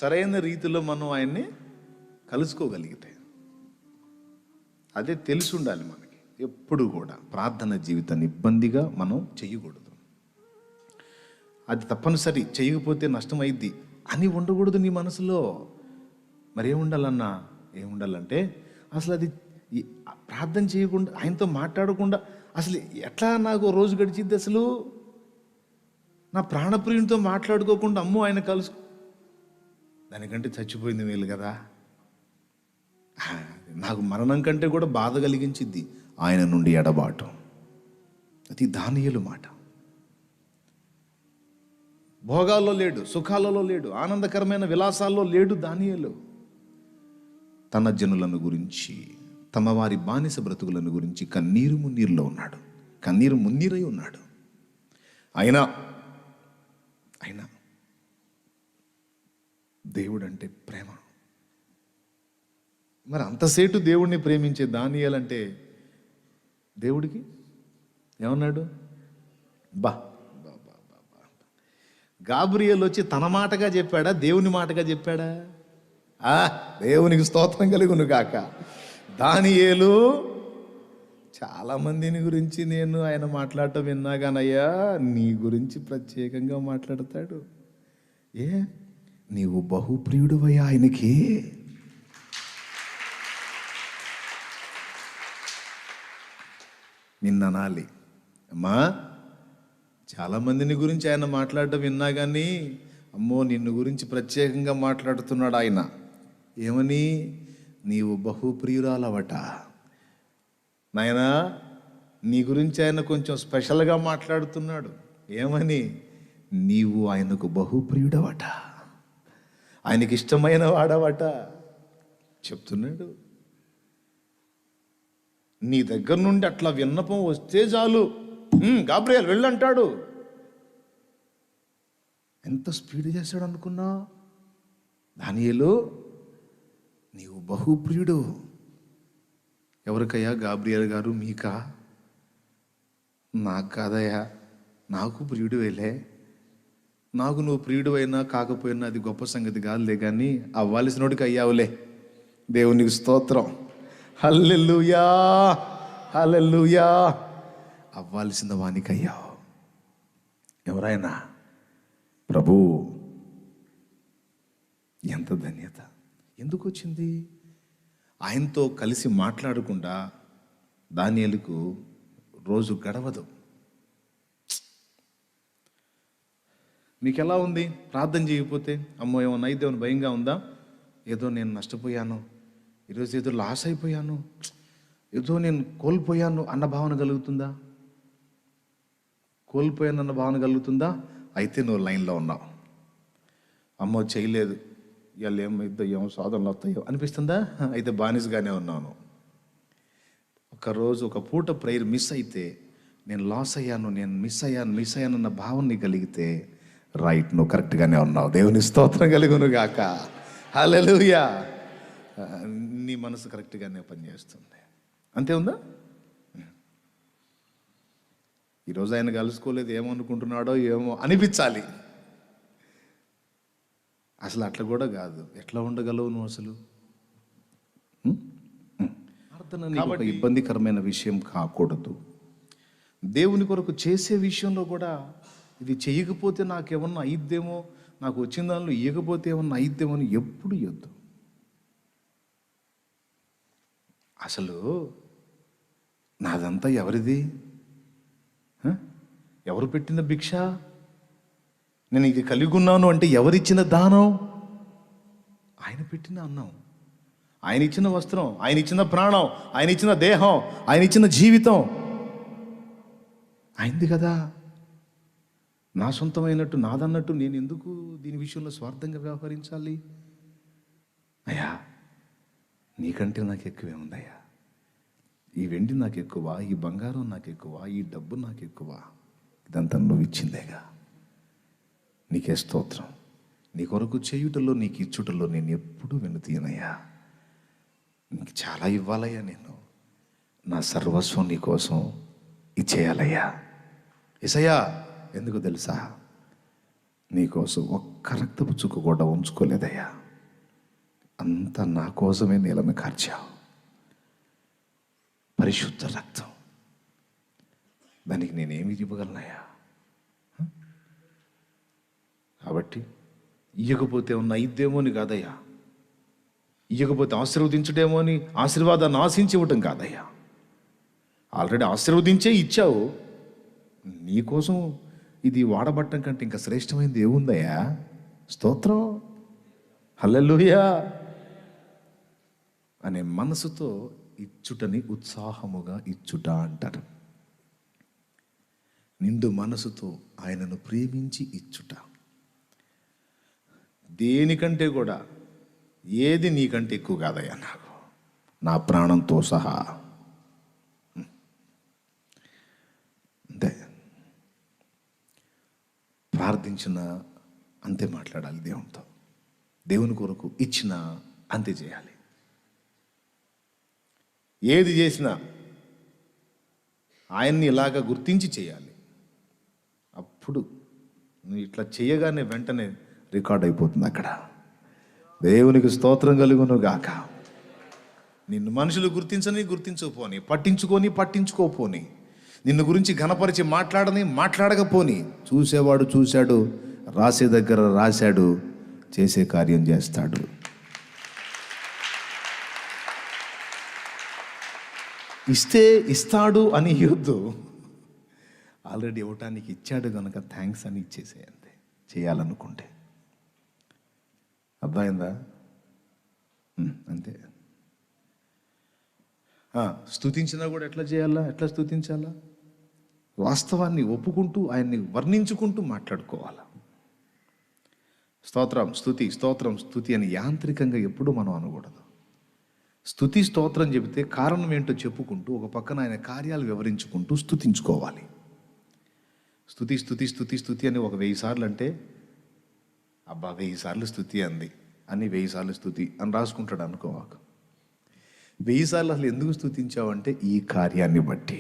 సరైన రీతిలో మనం ఆయన్ని కలుసుకోగలిగితే, అదే తెలిసి ఉండాలి మనకి. ఎప్పుడు కూడా ప్రార్థన జీవితాన్ని ఇబ్బందిగా మనం చేయకూడదు. అది తప్పనిసరి, చేయకపోతే నష్టమైద్ది అని ఉండకూడదు నీ మనసులో. మరి ఏముండాలన్నా, ఏముండాలంటే అసలు అది ప్రార్థన చేయకుండా, ఆయనతో మాట్లాడకుండా అసలు ఎట్లా నాకు రోజు గడిచిద్ది? అసలు నా ప్రాణప్రియునితో మాట్లాడుకోకుండా అమ్మో ఆయన కలుసు, దానికంటే చచ్చిపోయింది మేలు కదా. నాకు మరణం కంటే కూడా బాధ కలిగించిద్ది ఆయన నుండి ఎడబాటు. అది దానియేలు మాట. భోగాల్లో లేడు, సుఖాలలో లేడు, ఆనందకరమైన విలాసాల్లో లేడు దానియేలు. తన జనులను గురించి, తమ వారి బానిస బ్రతుకులను గురించి కన్నీరు మున్నీరులో ఉన్నాడు, కన్నీరు మున్నీరై ఉన్నాడు. అయినా దేవుడు అంటే ప్రేమ. మరి అంతసేటు దేవుడిని ప్రేమించే దానియేలంటే దేవుడికి ఏమన్నాడు? బా గాబ్రియల్ వచ్చి తన మాటగా చెప్పాడా, దేవుని మాటగా చెప్పాడా? దేవునికి స్తోత్రం కలుగును గాక. దానియేలు చాలామందిని గురించి నేను ఆయన మాట్లాడటం విన్నా కానయ్యా, నీ గురించి ప్రత్యేకంగా మాట్లాడతాడు. నీవు బహుప్రియుడువయ్యా ఆయనకి. నిన్ననాలి అమ్మా, చాలామందిని గురించి ఆయన మాట్లాడటం విన్నా కానీ, అమ్మో నిన్ను గురించి ప్రత్యేకంగా మాట్లాడుతున్నాడు ఆయన. ఏమని? నీవు బహుప్రియురాలవట. నాయనా, నీ గురించి ఆయన కొంచెం స్పెషల్గా మాట్లాడుతున్నాడు. ఏమని? నీవు ఆయనకు బహుప్రియుడవట, ఆయనకి ఇష్టమైన వాడవట చెప్తున్నాడు. నీ దగ్గర నుండి అట్లా విన్నపం వస్తే చాలు, గాబ్రియల్ వెళ్ళంటాడు. ఎంత స్పీడ్ చేశాడు అనుకున్నా? దానియేలు నీవు బహుప్రియుడు. ఎవరికయ్యా? గాబ్రియల్ గారు మీకా? నాకు కాదయ్యా, నాకు ప్రియుడు వేలే. నాకు నువ్వు ప్రియుడు అయినా కాకపోయినా అది గొప్ప సంగతి కాదులే, కానీ అవ్వాల్సినోడికి అయ్యావులే. దేవునికి స్తోత్రం. హల్లెలూయా, హల్లెలూయా. అవ్వాల్సిన వానికి అయ్యావు. ఎవరైనా ప్రభు, ఎంత ధన్యత! ఎందుకు వచ్చింది? ఆయనతో కలిసి మాట్లాడకుండా దానియేలుకు రోజు గడవదు. మీకు ఎలా ఉంది? ప్రార్థన చేయకపోతే అమ్మో ఏమన్నా అయితే ఏమైనా భయంగా ఉందా? ఏదో నేను నష్టపోయాను, ఈరోజు ఏదో లాస్ అయిపోయాను, ఏదో నేను కోల్పోయాను అన్న భావన కలుగుతుందా? కోల్పోయానన్న భావన కలుగుతుందా? అయితే నువ్వు లైన్లో ఉన్నావు. అమ్మో చేయలేదు, ఇవాళ ఏమైద్దో, ఏమో సాధనలు వస్తాయో అనిపిస్తుందా? అయితే బానిసగానే ఉన్నాను. ఒకరోజు ఒక పూట ప్రేయర్ మిస్ అయితే, నేను లాస్ అయ్యాను, నేను మిస్ అయ్యాను అన్న భావన నీకు కలిగితే రైట్, నువ్వు కరెక్ట్గానే ఉన్నావు. దేవుని స్తోత్రం కలుగును గాక. హల్లెలూయా. నీ మనసు కరెక్ట్గానే పనిచేస్తుంది. అంతే ఉందా? ఈరోజు ఆయన కలుసుకోలేదు, ఏమనుకుంటున్నాడో ఏమో అనిపించాలి. అసలు అట్లా కూడా కాదు. ఎట్లా ఉండగలవు నువ్వు అసలు? ప్రార్థన నీకు ఒక ఇబ్బందికరమైన విషయం కాకూడదు. దేవుని కొరకు చేసే విషయంలో కూడా ఇది చేయకపోతే నాకేమన్నా అయిద్దేమో, నాకు వచ్చిన దానిలో ఇవ్వకపోతే ఏమన్నా అయిద్దేమో అని ఎప్పుడు ఇవ్వద్దు. అసలు నాదంతా ఎవరిది? ఎవరు పెట్టిన భిక్ష? నేను ఇది కలిగి ఉన్నాను అంటే ఎవరిచ్చిన దానం? ఆయన పెట్టిన అన్నం, ఆయన ఇచ్చిన వస్త్రం, ఆయన ఇచ్చిన ప్రాణం, ఆయన ఇచ్చిన దేహం, ఆయన ఇచ్చిన జీవితం ఆయనది కదా. నా సొంతమైనట్టు, నాదన్నట్టు నేను ఎందుకు దీని విషయంలో స్వార్థంగా వ్యవహరించాలి? అయ్యా, నీకంటే నాకు ఎక్కువే ఉందయ్యా. ఈ వెండి నాకు ఎక్కువ, ఈ బంగారం నాకు ఎక్కువ, ఈ డబ్బు నాకు ఎక్కువ, ఇదంతా నువ్వు ఇచ్చిందేగా. నీకే స్తోత్రం. నీ కొరకు చేయుటలో, నీకు ఇచ్చుటలో నేను ఎప్పుడూ వెనుతీయనయ్యా. నీకు చాలా ఇవ్వాలయ్యా. నేను నా సర్వస్వం నీ కోసం ఇచ్చేయాలయ్యా. యేసయ్యా, ఎందుకు తెలుసా? నీకోసం ఒక్క రక్తపు చుక్క కూడా ఉంచుకోలేదయ్యా. అంతా నా కోసమే నీళ్ళను కార్చావు. పరిశుద్ధ రక్తం, దానికి నేనేమి ఇవ్వగలనయ్యా? కాబట్టి ఇయ్యకపోతే ఉన్న ఇద్దేమో అని కాదయ్యా, ఇయ్యకపోతే ఆశీర్వదించడేమో అని ఆశీర్వాదాన్ని ఆశించి ఇవ్వటం కాదయ్యా. ఆల్రెడీ ఆశీర్వదించే ఇచ్చావు. నీకోసం ఇది వాడబట్టం కంటే ఇంకా శ్రేష్టమైనది ఏముందయ్యా? స్తోత్రం, హల్లెలూయా అనే మనసుతో ఇచ్చుటని ఉత్సాహముగా ఇచ్చుట అంటారు. నిండు మనసుతో ఆయనను ప్రేమించి ఇచ్చుట. దేనికంటే కూడా ఏది నీకంటే ఎక్కువ కాదయ్యా నాకు, నా ప్రాణంతో సహా. అంతే. ప్రార్థించిన అంతే మాట్లాడాలి దేవునితో. దేవుని కొరకు ఇచ్చిన అంతే చేయాలి. ఏది చేసినా ఆయన్ని ఇలాగ గుర్తించి చేయాలి. అప్పుడు నువ్వు ఇట్లా చేయగానే వెంటనే రికార్డ్ అయిపోతుంది అక్కడ. దేవునికి స్తోత్రం కలుగును గాక. నిన్ను మనుషులు గుర్తించకపోని, పట్టించుకోపోని, నిన్ను గురించి ఘనపరిచి మాట్లాడకపోని, చూసేవాడు చూశాడు, రాసే దగ్గర రాశాడు, చేసే కార్యం చేస్తాడు. ఇస్తే ఇస్తాడు అని ఇవ్వద్దు. ఆల్రెడీ ఇవ్వటానికి ఇచ్చాడు కనుక థ్యాంక్స్ అని ఇచ్చేసేయండి చేయాలనుకుంటే. అర్థమైందా? అంతే. స్తుతించినా కూడా ఎట్లా చేయాలా? ఎట్లా స్తుతించాలా? వాస్తవాన్ని ఒప్పుకుంటూ ఆయన్ని వర్ణించుకుంటూ మాట్లాడుకోవాలా. స్తోత్రం స్తుతి, స్తోత్రం స్తుతి అని యాంత్రికంగా ఎప్పుడూ మనం అనకూడదు. స్తుతి స్తోత్రం చెబితే కారణం ఏంటో చెప్పుకుంటూ ఒక పక్కన ఆయన కార్యాలు వివరించుకుంటూ స్తుతించుకోవాలి. స్తుతి స్తుతి స్తుతి స్తుతి అని ఒక 1000 సార్లు అంటే, అబ్బా 1000 సార్లు స్తుతి అంది అని 1000 సార్లు స్తుతి అని రాసుకుంటాడు అనుకోవాక. 1000 సార్లు అసలు ఎందుకు స్తుతించావంటే ఈ కార్యాన్ని బట్టి,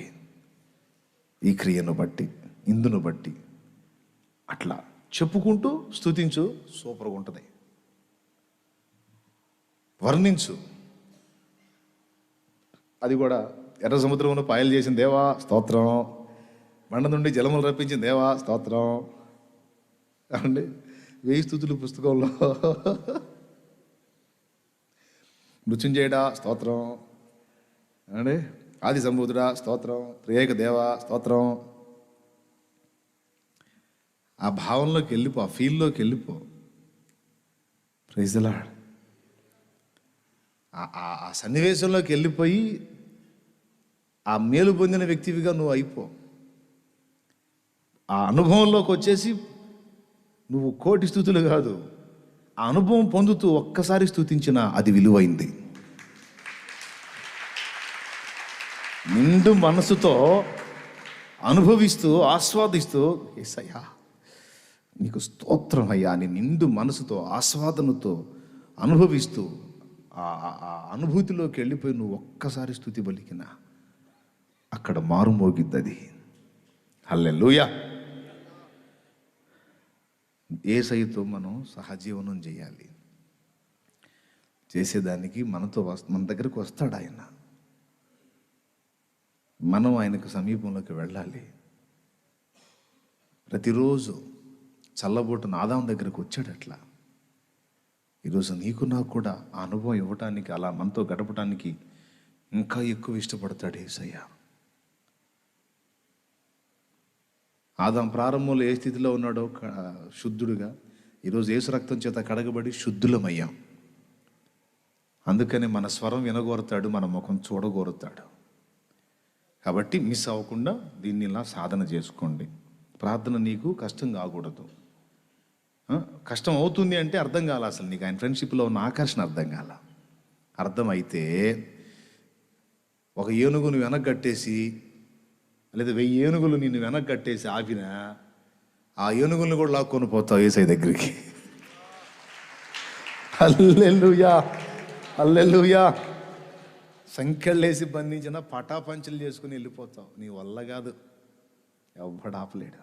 ఈ క్రియను బట్టి, ఇందును బట్టి అట్లా చెప్పుకుంటూ స్తుతించు. సూపర్గా ఉంటుంది. వర్ణించు. అది కూడా ఎర్ర సముద్రంలో పాయలు చేసిన దేవా స్తోత్రం, మండ నుండి జలములు రప్పించిన దేవా స్తోత్రం అండి. 1000 స్తుతులు పుస్తకంలో మృత్యుంజయుడా స్తోత్రం అండి, ఆది సంబూధుడా స్తోత్రం, త్రియేక దేవా స్తోత్రం. ఆ భావంలోకి వెళ్ళిపో, ఆ ఫీల్లోకి వెళ్ళిపో. Praise the Lord. ఆ సన్నివేశంలోకి వెళ్ళిపోయి ఆ మేలు పొందిన వ్యక్తివిగా నువ్వు అయిపో. ఆ అనుభవంలోకి వచ్చేసి నువ్వు 1,000,000 స్తుతులు కాదు, ఆ అనుభవం పొందుతూ ఒక్కసారి స్తుతించిన అది విలువైంది. నిండు మనసుతో అనుభవిస్తూ ఆస్వాదిస్తూ, యేసయ్యా నీకు స్తోత్రం అయ్యా అని నిండు మనసుతో ఆస్వాదనతో అనుభవిస్తూ ఆ అనుభూతిలోకి వెళ్ళిపోయి నువ్వు ఒక్కసారి స్తుతి పలికినా అక్కడ మారుమోగిద్ది అది. హల్లెలూయా. యేసయ్యతో మనం సహజీవనం చేయాలి. చేసేదానికి మన దగ్గరకు వస్తాడు ఆయన. మనం ఆయనకు సమీపంలోకి వెళ్ళాలి. ప్రతిరోజు చల్లబోటున ఆదాం దగ్గరకు వచ్చాడు అట్లా. ఈరోజు నీకు నాకు కూడా ఆ అనుభవం ఇవ్వటానికి, అలా మనతో గడపటానికి ఇంకా ఎక్కువ ఇష్టపడతాడు యేసయ్య. ఆదాం ప్రారంభంలో ఏ స్థితిలో ఉన్నాడో శుద్ధుడుగా, ఈరోజు యేసు రక్తం చేత కడగబడి శుద్ధులమయ్యాం. అందుకని మన స్వరం వినగోరుతాడు, మన ముఖం చూడగోరుతాడు. కాబట్టి మిస్ అవ్వకుండా దీన్ని ఇలా సాధన చేసుకోండి. ప్రార్థన నీకు కష్టం కాకూడదు. కష్టం అవుతుంది అంటే అర్థం కాల, అసలు నీకు ఆయన ఫ్రెండ్షిప్లో ఉన్న ఆకర్షణ అర్థం కాల. అర్థమైతే ఒక ఏనుగును వెనక్కట్టేసి, లేదా 1000 ఏనుగులు నిన్ను వెనక్కట్టేసి ఆపినా ఆ ఏనుగులను కూడా లాక్కొని పోతావు యేసయ్య దగ్గరికి. హల్లెలూయా, హల్లెలూయా. సంఖ్యలేసి బంధించిన పటాపంచలు చేసుకుని వెళ్ళిపోతావు. నీ వల్ల కాదు, ఎవ్వడు ఆపలేడు.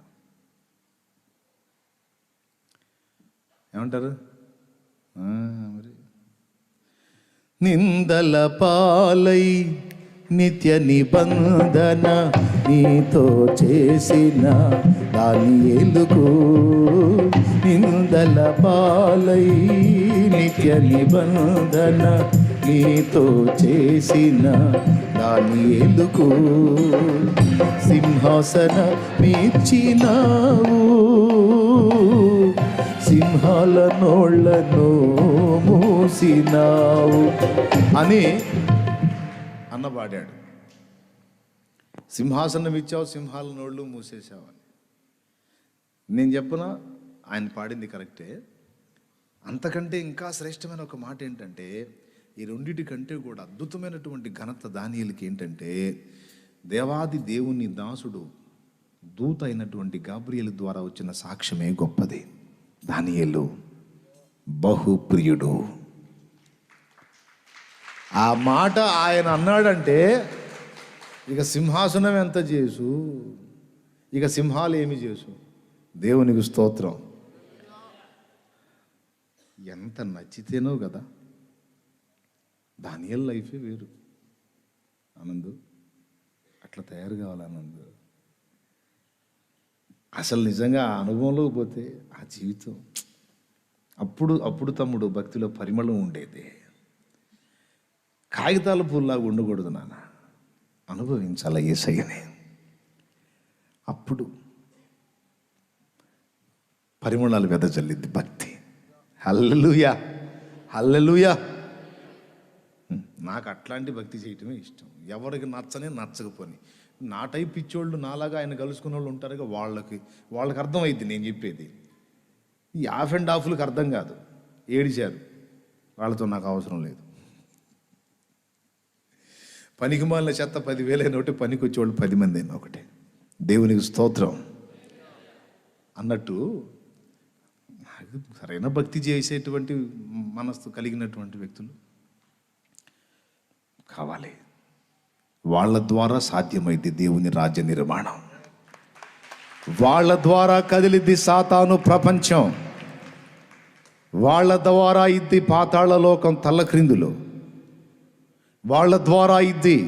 ఏమంటారు మరి? నిందల పాలై నిత్య నిబంధన నీతో చేసిన దానియేలుకు, నిందల పాలై నిత్య నిబంధన నీతో చేసిన దానియేలుకు సింహాసన మీర్చినావు, సింహాల నోళ్లను మూసినావు అని అన్నపాడాడు. సింహాసనం ఇచ్చావు, సింహాల నోళ్ళు మూసేసావు అని. నేను చెప్పనా, ఆయన పాడింది కరెక్టే. అంతకంటే ఇంకా శ్రేష్టమైన ఒక మాట ఏంటంటే, ఈ రెండిటి కంటే కూడా అద్భుతమైనటువంటి ఘనత దానియేలుకి ఏంటంటే, దేవాది దేవుని దాసుడు దూత అయినటువంటి గాబ్రియేలు ద్వారా వచ్చిన సాక్ష్యమే గొప్పది. దానియేలు బహుప్రియుడు. ఆ మాట ఆయన అన్నాడంటే ఇక సింహాసనం ఎంత చేసు, ఇక సింహాలు ఏమి చేసు. దేవునికి స్తోత్రం. ఎంత నచ్చితేనో కదా. దానియేలు లైఫే వేరు. ఆనందు అట్లా తయారు కావాలి. ఆనందు అసలు నిజంగా ఆ అనుభవంలోకి పోతే ఆ జీవితం అప్పుడు తమ్ముడు భక్తిలో పరిమళం ఉండేది. కాగితాల పూల్లాగా ఉండకూడదు నాన్న, అనుభవించాల యేసయ్యని. అప్పుడు పరిమళాలు వెదజల్లిద్ది భక్తి. హల్లెలూయా, హల్లెలూయా. నాకు అట్లాంటి భక్తి చేయటమే ఇష్టం. ఎవరికి నచ్చకపోని నా టైప్ పిచ్చోళ్ళు, నాలాగా ఆయన కలుసుకున్న వాళ్ళు ఉంటారుగా, వాళ్ళకి అర్థమైద్ది నేను చెప్పేది. ఈ ఆఫ్ అండ్ ఆఫ్లకు అర్థం కాదు. ఏడిచారు, వాళ్ళతో నాకు అవసరం లేదు. పనికి మాలిన చెత్త 10,000 అయిన ఒకటి, పనికి వచ్చేవాళ్ళు 10 మంది అయినా ఒకటే. దేవునికి స్తోత్రం అన్నట్టు సరైన భక్తి చేసేటువంటి మనస్సు కలిగినటువంటి వ్యక్తులు కావాలి. వాళ్ళ ద్వారా సాధ్యమైంది దేవుని రాజ్య నిర్మాణం. వాళ్ళ ద్వారా కదిలిద్ది సాతాను ప్రపంచం. వాళ్ళ ద్వారా ఇద్ది పాతాళ లోకం తల్లక్రిందులు. వాళ్ళ ద్వారా ఇద్ది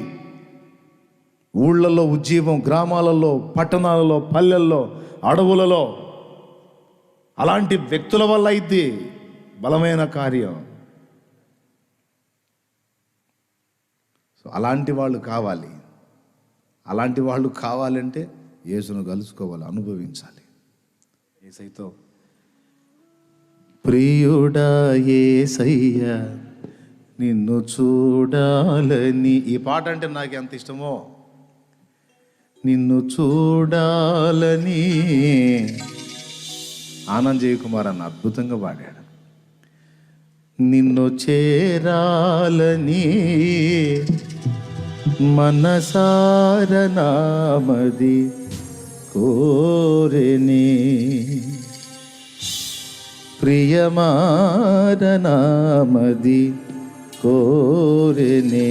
ఊళ్ళల్లో ఉజ్జీవం, గ్రామాలలో, పట్టణాలలో, పల్లెల్లో, అడవులలో. అలాంటి వ్యక్తుల వల్ల ఇద్ది బలమైన కార్యం. సో అలాంటి వాళ్ళు కావాలి. అలాంటి వాళ్ళు కావాలంటే యేసును కలుసుకోవాలి, అనుభవించాలి. యేసయ్యతో ప్రియుడా యేసయ్య నిన్ను చూడాలని, ఈ పాట అంటే నాకు ఎంత ఇష్టమో. నిన్ను చూడాలని ఆనంద్ జయకుమార్ అన్న అద్భుతంగా పాడాడు. నిన్ను చేరాలని మనసారనామది కోరెని, ప్రియమారనామది కోరెని.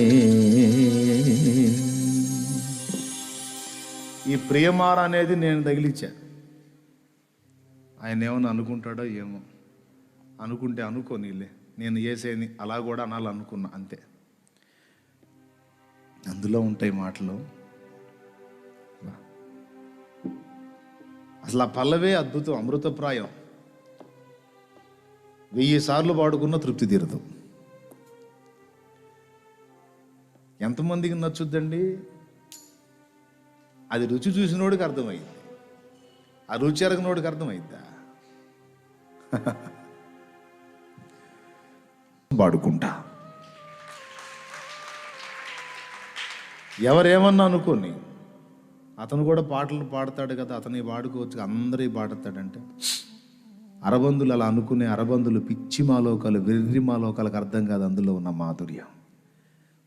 ఈ ప్రియమార అనేది నేను తగిలిచ్చా. ఆయన ఏమన్నా అనుకుంటాడో ఏమో, అనుకుంటే అనుకోనిలే, నేను యేసేని అలా కూడా అనాలనుకున్నా అంతే. అందులో ఉంటాయి మాటలు. అసలు ఆ పల్లవే అద్భుతం, అమృతప్రాయం. 1000 సార్లు పాడుకున్న తృప్తి తీరదు. ఎంతమందికి నచ్చుద్దండి? అది రుచి చూసినోడికి అర్థమైంది, ఆ రుచి ఎరగనోడికి అర్థమైద్దా? పాడుకుంటా. ఎవరేమన్నా అనుకోని, అతను కూడా పాటలు పాడతాడు కదా, అతని పాడుకోవచ్చు, అందరి పాడతాడంటే. అరబందులు అలా అనుకునే అరబందులు పిచ్చి మాలోకాలు, వెర్రి మాలోకాలకు అర్థం కాదు అందులో ఉన్న మాధుర్యం.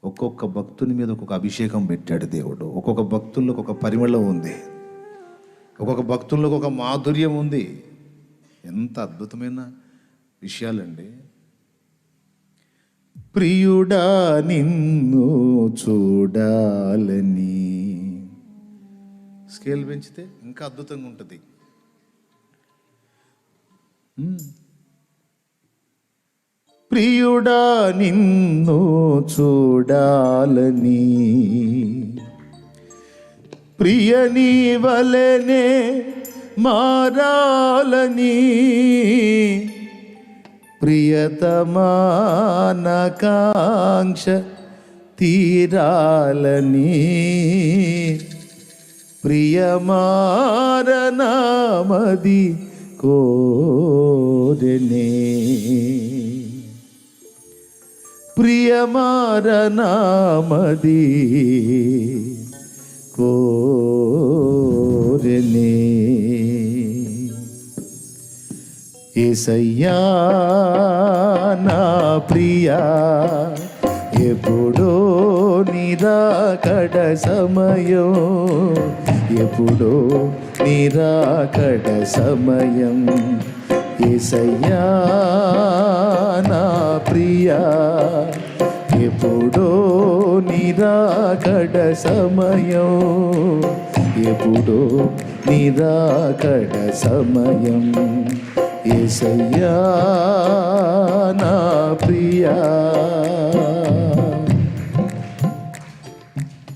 ఒక్కొక్క భక్తుని మీద ఒక్కొక్క అభిషేకం పెట్టాడు దేవుడు. ఒక్కొక్క భక్తుల్లో ఒక్కొక్క పరిమళం ఉంది, ఒక్కొక్క భక్తుల్లో ఒక మాధుర్యం ఉంది. ఎంత అద్భుతమైన విషయాలండి. ప్రియుడా నిన్ను చూడాలని, స్కేల్ పెంచితే ఇంకా అద్భుతంగా ఉంటుంది. ప్రియుడా నిన్ను చూడాలని, ప్రియని వలెనే మారాలని, ప్రియతమానకాంక్ష తీరాలని, ప్రియమారనామది కోరెనే, ప్రియమారనామది కోరెనే. యేసయ్యా నా ప్రియా, ఎప్పుడో నిరాకడ సమయం, ఎప్పుడో నిరాకడ సమయం. యేసయ్యా నా ప్రియా, ఎప్పుడో నిరాకడ సమయం, ఎప్పుడో నిరాకడ సమయం. యేసయ్యా నా ప్రియా.